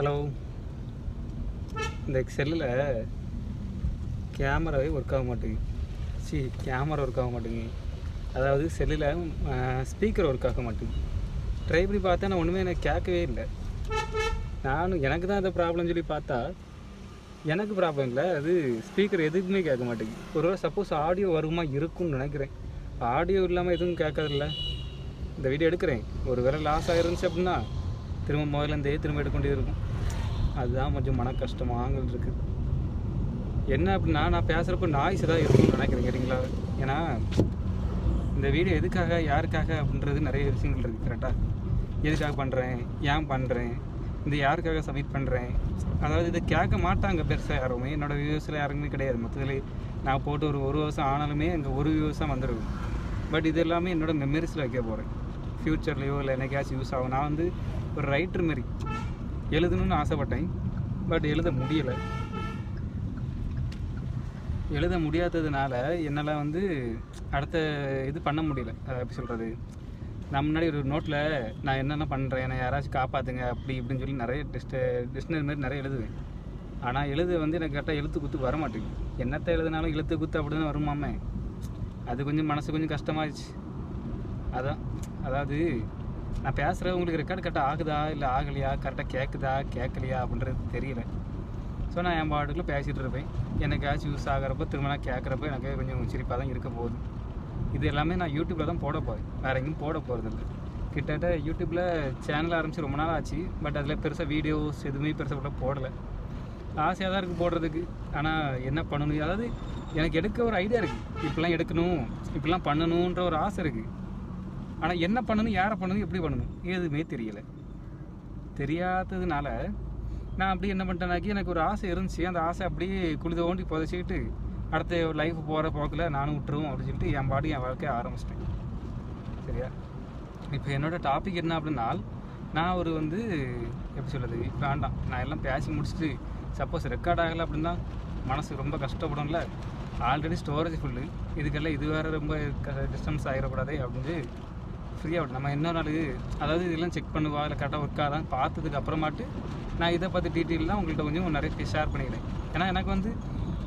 Hello. இந்த செல்லில் கேமராவே work ஆக மாட்டேங்குது. கேமரா ஒர்க் ஆக மாட்டேங்குது. அதாவது செல்லில் ஸ்பீக்கர் ஒர்க் ஆக மாட்டேங்குது. ட்ரை பண்ணி பார்த்தா நான் ஒன்றுமே எனக்கு கேட்கவே இல்லை. எனக்கு தான் அந்த ப்ராப்ளம் சொல்லி பார்த்தா எனக்கு ப்ராப்ளம் இல்லை, அது ஸ்பீக்கர் எதுக்குமே கேட்க மாட்டேங்குது. ஒரு சப்போஸ் ஆடியோ வருமா இருக்கும்னு நினைக்கிறேன். ஆடியோ இல்லாமல் எதுவும் கேட்கறதில்ல. இந்த வீடியோ எடுக்கிறேன், ஒரு வேளை லாஸ் ஆகிருந்துச்சு அப்படின்னா திரும்ப முதலேருந்தே திரும்ப எடுக்க வேண்டியது இருக்கும். அதுதான் கொஞ்சம் மன கஷ்டமாக இருக்குது. என்ன அப்படின்னா, நான் பேசுகிறப்ப நாய்ஸ் ஏதாவது இருக்கும்னு நினைக்கிறேன் கேட்டிங்களா. ஏன்னா இந்த வீடியோ எதுக்காக யாருக்காக அப்படின்றது நிறைய விஷயங்கள் இருக்குது. கரெக்டாக எதுக்காக பண்ணுறேன், ஏன் பண்ணுறேன், இந்த யாருக்காக சப்மிட் பண்ணுறேன். அதாவது இதை கேட்க மாட்டாங்க பெருசாக யாருமே. என்னோடய வியூஸில் யாருமே கிடையாது. மொத்தத்தில் நான் போட்டு ஒரு வருஷம் ஆனாலுமே அங்கே ஒரு வியூஸ் தான் வந்துடும். பட் இது எல்லாமே என்னோடய மெமரிஸில் வைக்க போகிறேன். ஃப்யூச்சர்லேயோ இல்லை என்னைக்காச்சும் யூஸ் ஆகும். நான் வந்து ஒரு ரைட்டர் மாரி எழுதணும்னு ஆசைப்பட்டேன். பட் எழுத முடியாததுனால என்னால் வந்து அடுத்த இது பண்ண முடியல. எப்படி சொல்கிறது, நான் முன்னாடி ஒரு நோட்டில் நான் என்னென்ன பண்ணுறேன், என்னை யாராச்சும் காப்பாற்றுங்க அப்படி இப்படின்னு சொல்லி நிறைய டிக்ஷனரி மாதிரி நிறைய எழுதுவேன். ஆனால் வந்து எனக்கு கரெக்டாக எழுத்து குத்து வர மாட்டேங்குது. என்னத்தை எழுதுனாலும் எழுத்து குத்து அப்படி தான் வருமாமே. அது கொஞ்சம் மனசு கொஞ்சம் கஷ்டமாகிடுச்சு. அதாவது நான் பேசுகிறது உங்களுக்கு ரெக்கார்டு கரெக்டாக ஆகுதா இல்லை ஆகலையா, கரெக்டாக கேட்குதா கேட்கலையா அப்படின்றது தெரியல. ஸோ நான் என் பாட்டுக்குள்ளே பேசிகிட்டு இருப்பேன். எனக்காச்சும் யூஸ் ஆகிறப்ப திரும்ப நான் கேட்குறப்ப எனக்கு கொஞ்சம் சிரிப்பாக தான் இருக்க போகுது. இது எல்லாமே நான் யூடியூப்பில் தான் போட போகிறேன், வேறு எங்கேயும் போட போகிறதில்ல. கிட்டத்தட்ட யூடியூப்பில் சேனல் ஆரம்பித்து ரொம்ப நாள் ஆச்சு. பட் அதில் பெருசாக வீடியோஸ் எதுவுமே பெருசாக கூட போடலை. ஆசையாக தான் இருக்குது போடுறதுக்கு. ஆனால் என்ன பண்ணணும், அதாவது எனக்கு எடுக்க ஒரு ஐடியா இருக்குது. இப்படிலாம் எடுக்கணும், இப்படிலாம் பண்ணணுன்ற ஒரு ஆசை இருக்குது. ஆனால் என்ன பண்ணணும், யாரை பண்ணணும், எப்படி பண்ணணும் எதுவுமே தெரியலை. தெரியாததுனால நான் அப்படியே என்ன பண்ணிட்டேனாக்கி, எனக்கு ஒரு ஆசை இருந்துச்சு. அந்த ஆசை அப்படியே குளித ஓண்டி புதைச்சிக்கிட்டு அடுத்த லைஃப் போகிற போக்கில் நானும் விட்டுருவோம் அப்படின்னு சொல்லிட்டு என் பாடி என் வாழ்க்கையை ஆரம்பிச்சிட்டேன். சரியா, இப்போ என்னோடய டாபிக் என்ன அப்படின்னா, நான் ஒரு வந்து எப்படி சொல்கிறது, இப்போ வேண்டாம், நான் எல்லாம் பேசி முடிச்சுட்டு சப்போஸ் ரெக்கார்ட் ஆகலை அப்படின்னா மனசு ரொம்ப கஷ்டப்படும்ல. ஆல்ரெடி ஸ்டோரேஜ் ஃபுல்லு, இதுக்கெல்லாம் இது வேறு ரொம்ப டிஸ்டன்ஸ் ஆகிடக்கூடாது அப்படின்னு ஃப்ரீயாக விட்டு நம்ம இன்னொரு நாள், அதாவது இதெல்லாம் செக் பண்ணுவா இல்லை கரெக்டாக ஒர்க் ஆகாதான் பார்த்ததுக்கு அப்புறமாட்டு நான் இதை பற்றி டீட்டெயிலாம் உங்கள்கிட்ட கொஞ்சம் நிறைய ஷேர் பண்ணிக்கிறேன். ஏன்னா எனக்கு வந்து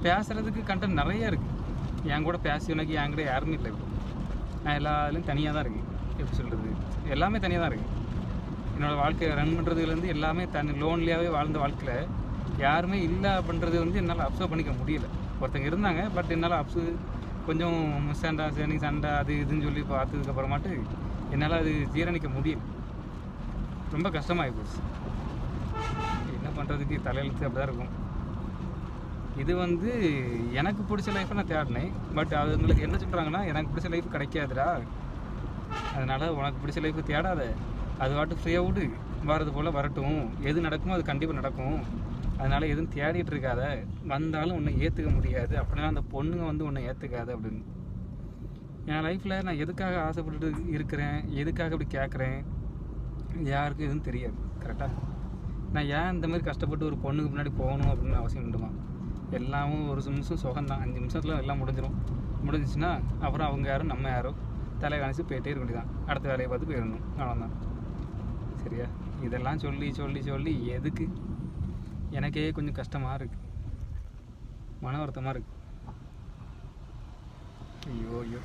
பேசுகிறதுக்கு கண்டென்ட் நிறைய இருக்குது. என் கூட பேசினக்கு என் கூட யாருமே இல்லை. இப்போ நான் எல்லாத்துலேயும் தனியாக தான் இருக்கேன். எப்படி சொல்கிறது, எல்லாமே தனியாக தான் இருக்குது. என்னோடய வாழ்க்கையை ரன் பண்ணுறதுலேருந்து எல்லாமே லோன்லியாகவே வாழ்ந்த வாழ்க்கையில் யாருமே இல்லை அப்படின்றது வந்து என்னால் அப்சர்வ் பண்ணிக்க முடியல. ஒருத்தங்க இருந்தாங்க, பட் என்னால் கொஞ்சம் சண்டை அது இதுன்னு சொல்லி பார்த்ததுக்கப்புறமாட்டு என்னால் அது ஜீரணிக்க முடியல. ரொம்ப கஷ்டமாகி போச்சு. என்ன பண்ணுறதுக்கு தலையெழுத்து அப்படி தான் இருக்கும். இது வந்து எனக்கு பிடிச்ச லைஃப்பை நான் தேடினேன். பட் அவங்களுக்கு என்ன சொல்கிறாங்கன்னா, எனக்கு பிடிச்ச லைஃப் கிடைக்காதுடா, அதனால் உனக்கு பிடிச்ச லைஃப் தேடாத, அது வாட்டு ஃப்ரீயாக விடு, வர்றது போல் வரட்டும், எது நடக்குமோ அது கண்டிப்பாக நடக்கும், அதனால் எதுவும் தேடிட்டு இருக்காத, வந்தாலும் உன்னை ஏற்றுக்க முடியாது, அப்படின்னா அந்த பொண்ணுங்க வந்து உன்னை ஏற்றுக்காது அப்படின்னு. என் லைஃப்பில் நான் எதுக்காக ஆசைப்பட்டு இருக்கிறேன், எதுக்காக இப்படி கேட்குறேன், யாருக்கும் எதுவும் தெரியாது. கரெக்டாக நான் ஏன் இந்த மாதிரி கஷ்டப்பட்டு ஒரு பொண்ணுக்கு முன்னாடி போகணும் அப்படின்னு அவசியம் உண்டுமா. எல்லாமும் ஒரு நிமிஷம் சுகம்தான். 5 நிமிஷத்தில் எல்லாம் முடிஞ்சிச்சுன்னா அப்புறம் அவங்க யாரும் நம்ம யாரோ தலை காணிச்சு போயிட்டே இருக்க வேண்டியதான். அடுத்த வேலையை பார்த்து போயிடணும், அவ்வளோதான். சரியா, இதெல்லாம் சொல்லி எதுக்கு, எனக்கே கொஞ்சம் கஷ்டமாக இருக்குது, மன வருத்தமாக இருக்குது. ஐயோ